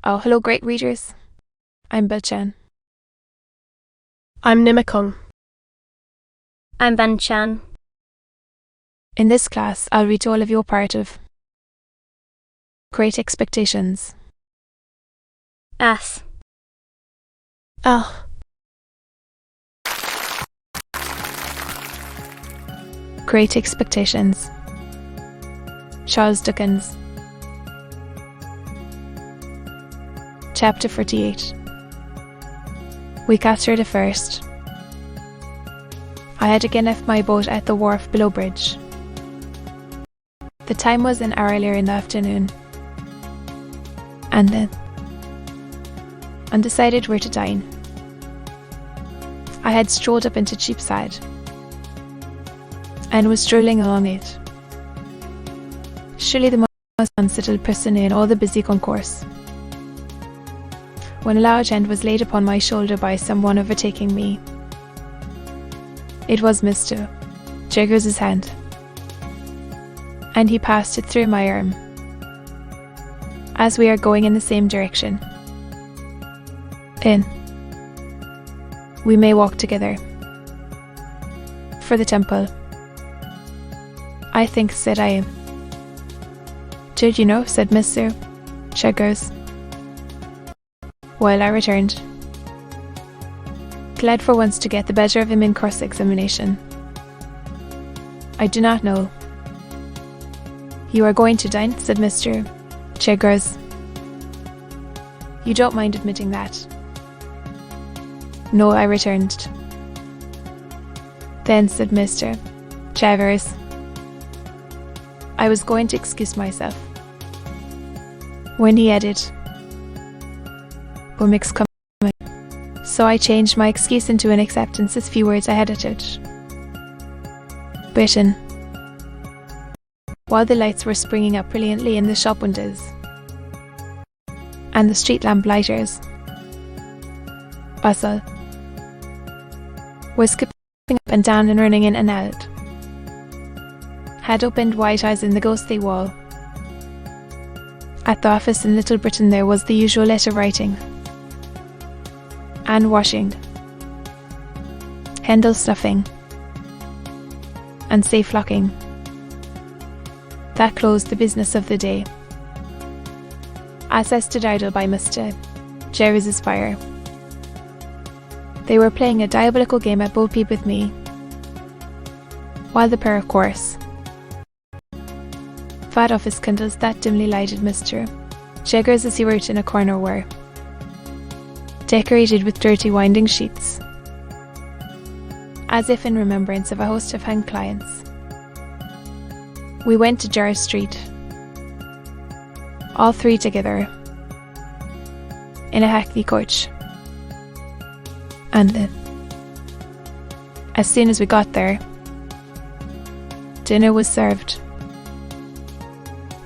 Oh, hello, great readers. I'm Belchan. I'm Nimikung. I'm Banchan. In this class, I'll read to all of you a part of Great Expectations. As. Ah. Great Expectations. Charles Dickens. Chapter 48. Week after the first, I had again left my boat at the wharf below bridge. The time was an hour earlier in the afternoon, and then, undecided where to dine, I had strolled up into Cheapside and was strolling along it. Surely the most unsettled person in all the busy concourse, when a large hand was laid upon my shoulder by someone overtaking me. It was Mr. Jaggers' hand, and he passed it through my arm, as we are going in the same direction. In. We may walk together. For the temple. I think, said I. Did you know, said Mr. Jaggers. While I returned, glad for once to get the better of him in cross-examination. I do not know. You are going to dine, said Mr. Jaggers. You don't mind admitting that? No, I returned. Then, said Mr. Jaggers, I was going to excuse myself, when he added, Wemmick's coming. So I changed my excuse into an acceptance as few words I had uttered. Britain. While the lights were springing up brilliantly in the shop windows, and the street lamp lighters, bustle, was skipping up and down and running in and out, had opened white eyes in the ghostly wall. At the office in Little Britain there was the usual letter writing, and washing, Handel snuffing, and safe locking. That closed the business of the day. As I stood idle by Mr. Jaggers' fire, they were playing a diabolical game at Bo Peep with me, while the pair of course fat office candles that dimly lighted Mr. Jaggers as he worked in a corner were decorated with dirty winding sheets, as if in remembrance of a host of hanged clients. We went to Jar Street, all three together, in a hackney coach, and then, as soon as we got there, dinner was served,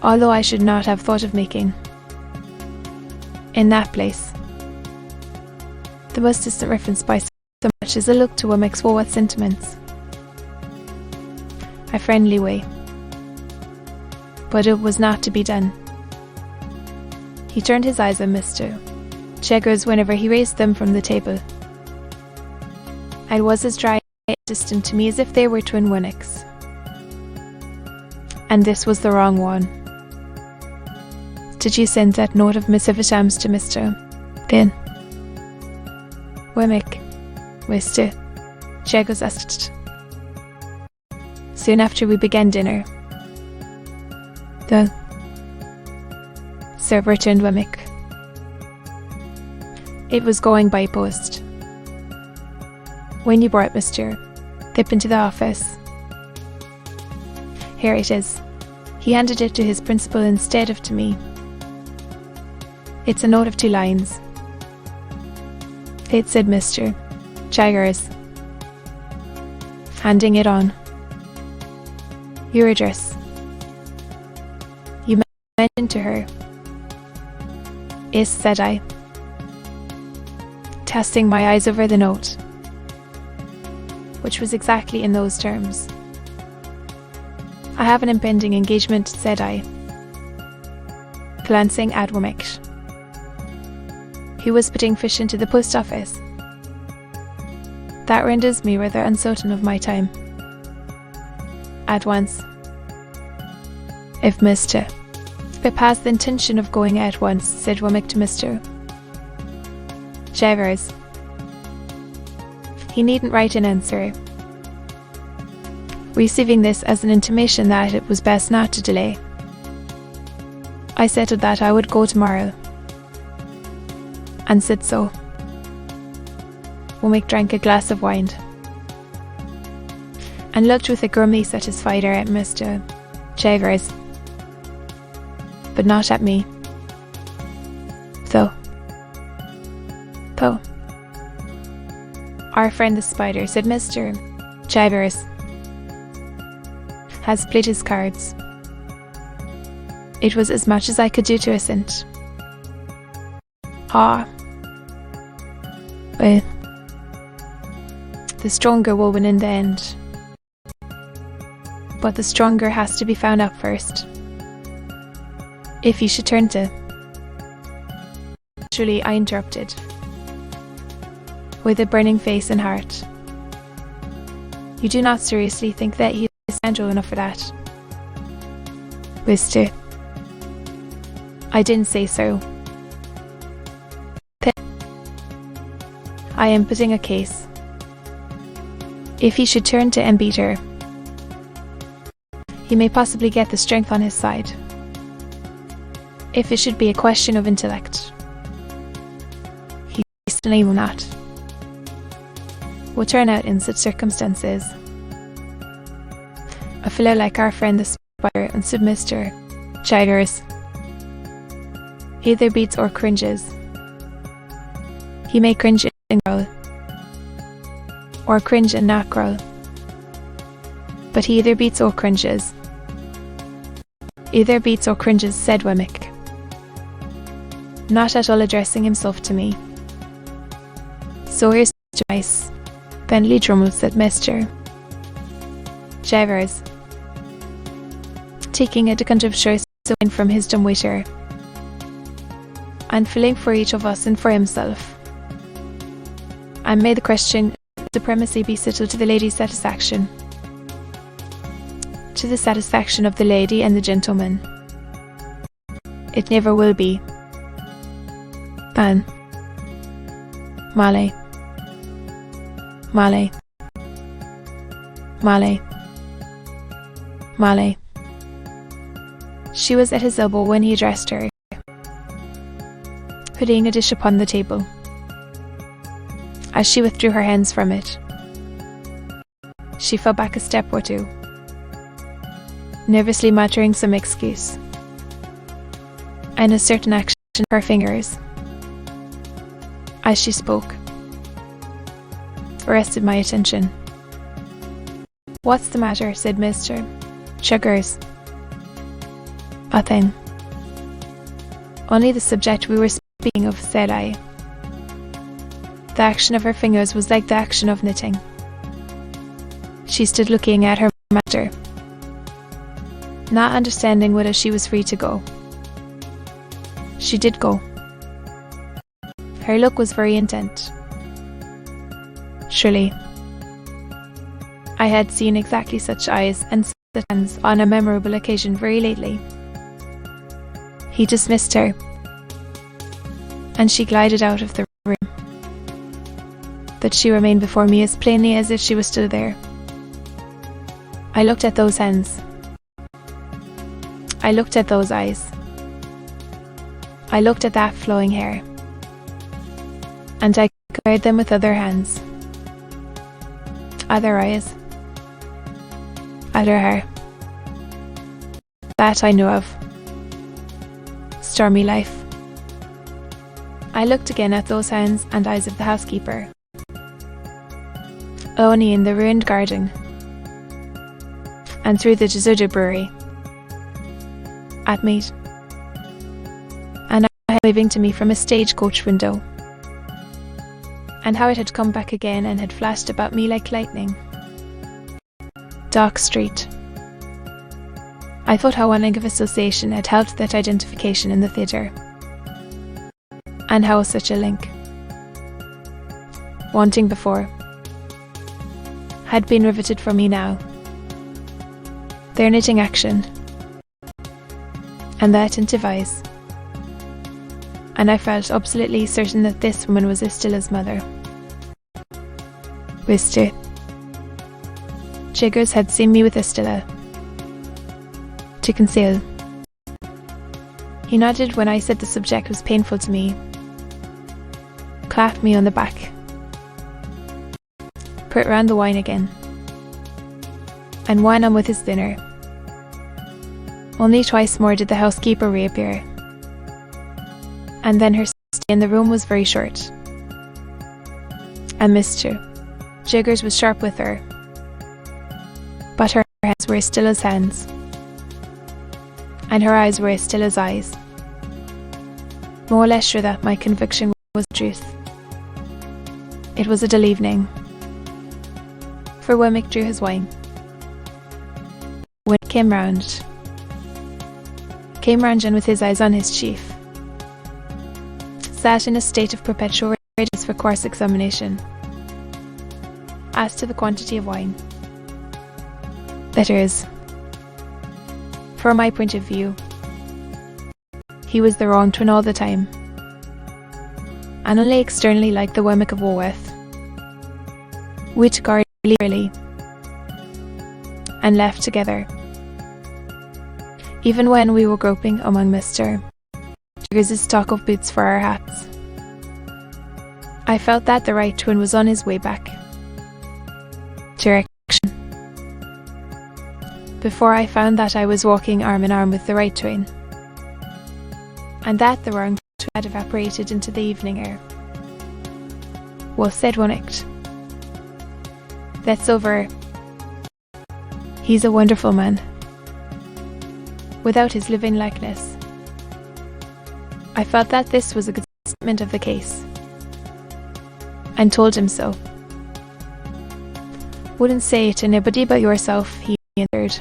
although I should not have thought of making, in that place, the most distant reference by so much as a look to Wemmick's forward sentiments. A friendly way. But it was not to be done. He turned his eyes on Mr. Jaggers whenever he raised them from the table. It was as dry and distant to me as if they were twin Wemmicks. And this was the wrong one. Did you send that note of Miss Eveshams to Mr. Then? Wemmick, Mr. Jaggers asked. Soon after we began dinner. The Sir, returned Wemmick. It was going by post. When you brought Mr. Thip into the office. Here it is. He handed it to his principal instead of to me. It's a note of 2 lines. It said Mr. Jaggers, handing it on. Your address. You mentioned to her. Yes, said I, casting my eyes over the note, which was exactly in those terms. I have an impending engagement, said I, glancing at Wemmick. he was putting fish into the post office. That renders me rather uncertain of my time. At once. If Mr. Pip has the intention of going at once, said Womack to Mr. Chivers. He needn't write an answer. Receiving this as an intimation that it was best not to delay, I settled that I would go tomorrow, and said so. Womack drank a glass of wine, and looked with a grimly satisfied air at Mr. Chivers, but not at me. Though, our friend the spider, said Mr. Chivers, has played his cards. It was as much as I could do to assent. Well, the stronger will win in the end. But the stronger has to be found out first. If you should turn to... Naturally, I interrupted, with a burning face and heart. You do not seriously think that he is scoundrel enough for that? Mr. I didn't say so. I am putting a case. If he should turn to and beat her, he may possibly get the strength on his side. If it should be a question of intellect, he certainly will not. Will turn out in such circumstances. A fellow like our friend the spider, and said Mr. Chivers, either beats or cringes. He may cringe and growl, or cringe and not growl, but he either beats or cringes. Either beats or cringes, said Womack, not at all addressing himself to me. So here's to ice. Bentley Drummle, said Mr. Chivers, taking a decant of choice wine from his dumbwaiter, and filling for each of us and for himself. And may the question of supremacy be settled to the lady's satisfaction. To the satisfaction of the lady and the gentleman. It never will be. Ban. Male. Male. Male. Male. She was at his elbow when he addressed her, putting a dish upon the table. As she withdrew her hands from it, she fell back a step or two, nervously muttering some excuse, and a certain action of her fingers, as she spoke, arrested my attention. "What's the matter?" said Mr. Chivers. "Nothing. Only the subject we were speaking of," said I. The action of her fingers was like the action of knitting. She stood looking at her master, not understanding whether she was free to go. She did go. Her look was very intent. Surely, I had seen exactly such eyes and such hands on a memorable occasion very lately. He dismissed her, and she glided out of the room. But she remained before me as plainly as if she was still there. I looked at those hands. I looked at those eyes. I looked at that flowing hair. And I compared them with other hands, other eyes, other hair. That I knew of. Stormy life. I looked again at those hands and eyes of the housekeeper, only in the ruined garden, and through the deserted brewery, at meat, and how it was waving to me from a stagecoach window, and how it had come back again and had flashed about me like lightning. Dock Street. I thought how one link of association had helped that identification in the theatre, And how such a link, wanting before, had been riveted for me now. Their knitting action, and their attentive eyes, and I felt absolutely certain that this woman was Istilla's mother. Wister. Jiggers had seen me with Istilla. To conceal. He nodded when I said the subject was painful to me, clapped me on the back, put round the wine again, and went on with his dinner. Only twice more did the housekeeper reappear, and then her stay in the room was very short. And Mr. Jiggers was sharp with her, but her hands were Istilla's hands, and her eyes were Istilla's eyes. More or less sure that my conviction was the truth. It was a dull evening, for Wemmick drew his wine. When it came round John with his eyes on his chief, sat in a state of perpetual readiness for course examination. As to the quantity of wine, that is, from my point of view, he was the wronged one all the time, and only externally like the Wemmick of Walworth. We took our early, and left together, even when we were groping among Mr. Jiggers' stock of boots for our hats. I felt that the right twin was on his way back. Direction. Before I found that I was walking arm in arm with the right twin, and that the wrong twin had evaporated into the evening air. Well said, Wemmick. That's over. He's a wonderful man, without his living likeness. I felt that this was a good statement of the case, and told him so. Wouldn't say it to anybody but yourself, he answered.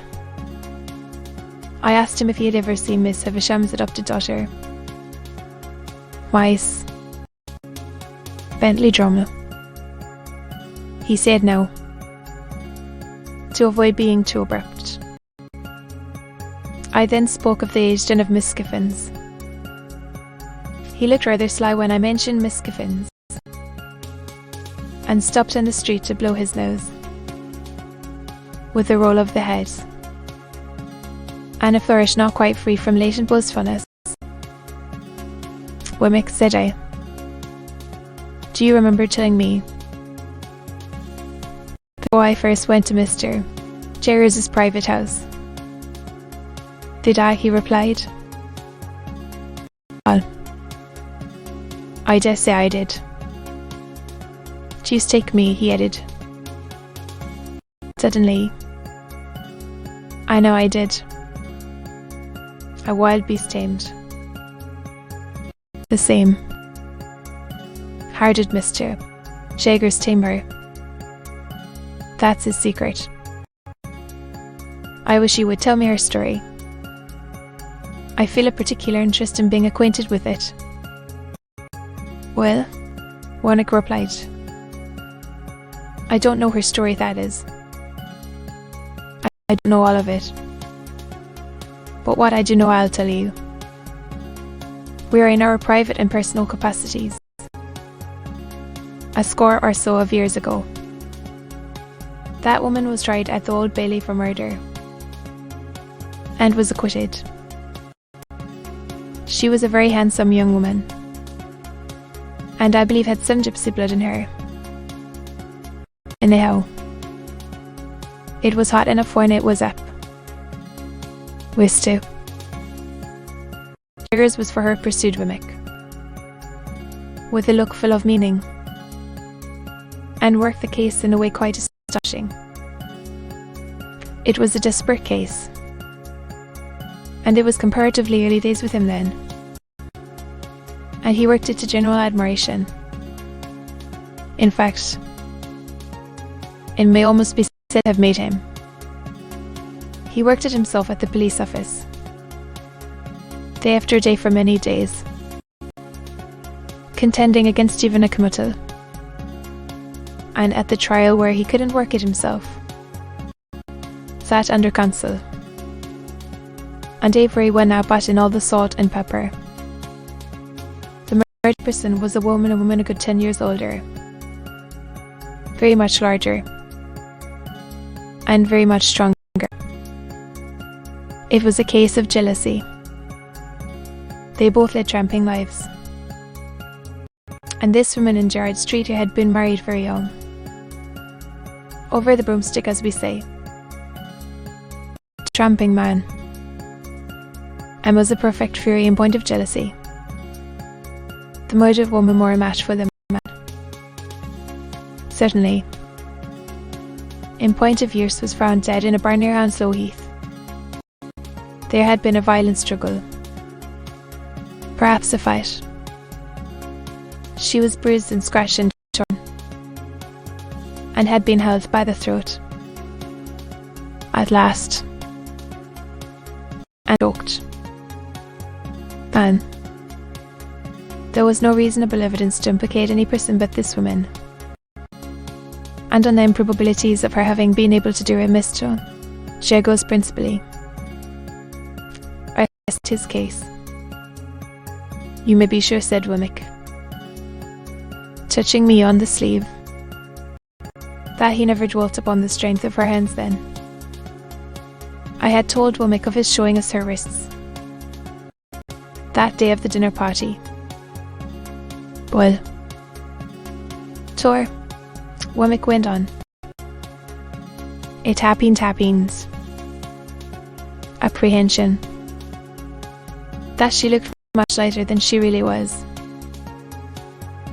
I asked him if he had ever seen Miss Havisham's adopted daughter, Mice Bentley Drummle. He said no, to avoid being too abrupt. I then spoke of the aged and of Miss Skiffins. He looked rather sly when I mentioned Miss Skiffins, and stopped in the street to blow his nose, with a roll of the head, and a flourish not quite free from latent boastfulness. Wemmick, said I, do you remember telling me, before I first went to Mr. Jiggers' private house? Did I? He replied. Well, I dare say I did. Deuce take me, he added, suddenly. I know I did. A wild beast tamed. The same. How did Mr. Jiggers tame her? That's his secret. I wish you would tell me her story. I feel a particular interest in being acquainted with it. Well, Wemmick replied, I don't know her story, that is. I don't know all of it. But what I do know I'll tell you. We are in our private and personal capacities. A score or so of years ago, that woman was tried at the Old Bailey for murder, and was acquitted. She was a very handsome young woman, and I believe had some gypsy blood in her. Anyhow, it was hot enough when it was up. Wistu. Jiggers was for her, pursued Wemmick, with a look full of meaning, and worked the case in a way quite astonishing. It was a desperate case, and it was comparatively early days with him then, and he worked it to general admiration. In fact, it may almost be said to have made him. He worked it himself at the police office, day after day for many days, contending against Stephen Akamuttal, and at the trial where he couldn't work it himself, sat under counsel. And Avery went out bought in all the salt and pepper. The murdered person was a woman a good 10 years older, very much larger, and very much stronger. It was a case of jealousy. They both led tramping lives. And this woman in Gerrard Street who had been married very young. Over the broomstick, as we say. Tramping man. And was a perfect fury in point of jealousy. The murdered woman more a match for the man. Certainly. In point of years was found dead in a barn near Hounslow Heath. There had been a violent struggle. Perhaps a fight. She was bruised and scratched and torn, and had been held by the throat. At last. And choked. And there was no reasonable evidence to implicate any person but this woman. And on the improbabilities of her having been able to do her mischief, Jago's principally. I rest his case. You may be sure, said Wemmick, touching me on the sleeve, that he never dwelt upon the strength of her hands then. I had told Wemmick of his showing us her wrists, that day of the dinner party. Well, Tor, Wemmick went on. A tappings, apprehension, that she looked much lighter than she really was.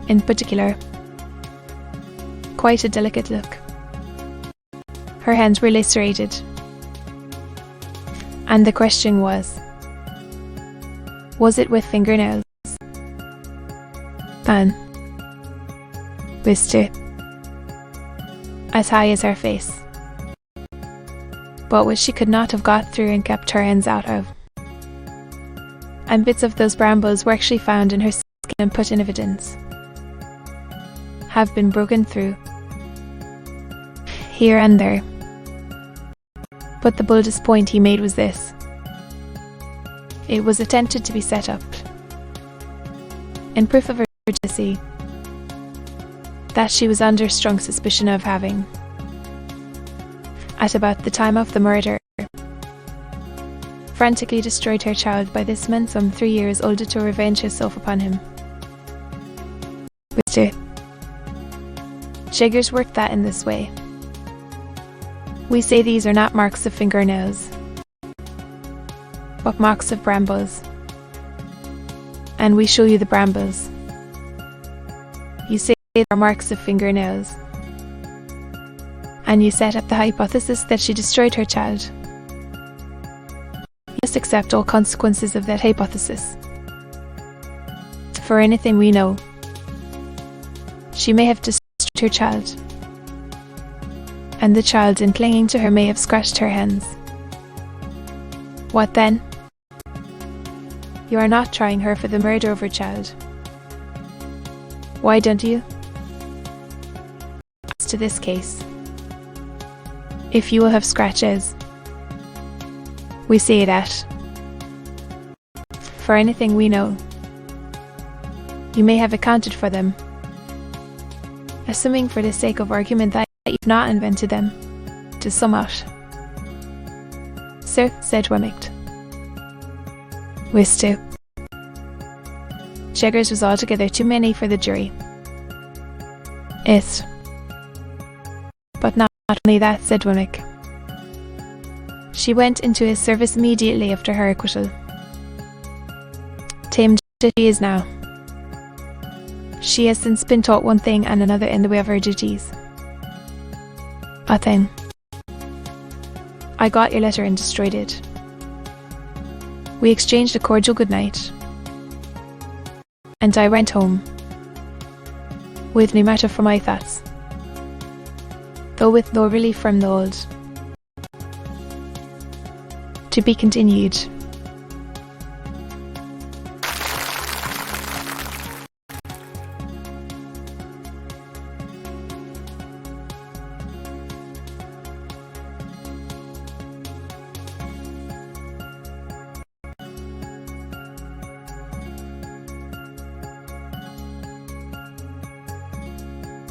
In particular, quite a delicate look. Her hands were lacerated. And the question was it with fingernails? And Wister, as high as her face, but which she could not have got through and kept her hands out of. And bits of those brambles were actually found in her skin and put in evidence. Have been broken through, here and there. But the boldest point he made was this. It was attempted to be set up, in proof of her jealousy, that she was under strong suspicion of having, at about the time of the murder, frantically destroyed her child by this man some 3 years older to revenge herself upon him. Mr. Jaggers worked that in this way. We say these are not marks of fingernails, but marks of brambles. And we show you the brambles. You say they are marks of fingernails. And you set up the hypothesis that she destroyed her child. You must accept all consequences of that hypothesis. For anything we know, she may have destroyed her child, and the child in clinging to her may have scratched her hands. What then? You are not trying her for the murder of her child. Why don't you? As to this case, if you will have scratches, we say that, for anything we know, you may have accounted for them, assuming for the sake of argument that you've not invented them, to sum out. Sir, said Wemmick. Wistu. Jaggers was altogether too many for the jury. Is. But not only that, said Wemmick. She went into his service immediately after her acquittal. Tamed as she is now. She has since been taught one thing and another in the way of her duties. A thing. I got your letter and destroyed it. We exchanged a cordial good night, and I went home, with no matter for my thoughts, though with no relief from the old. To be continued.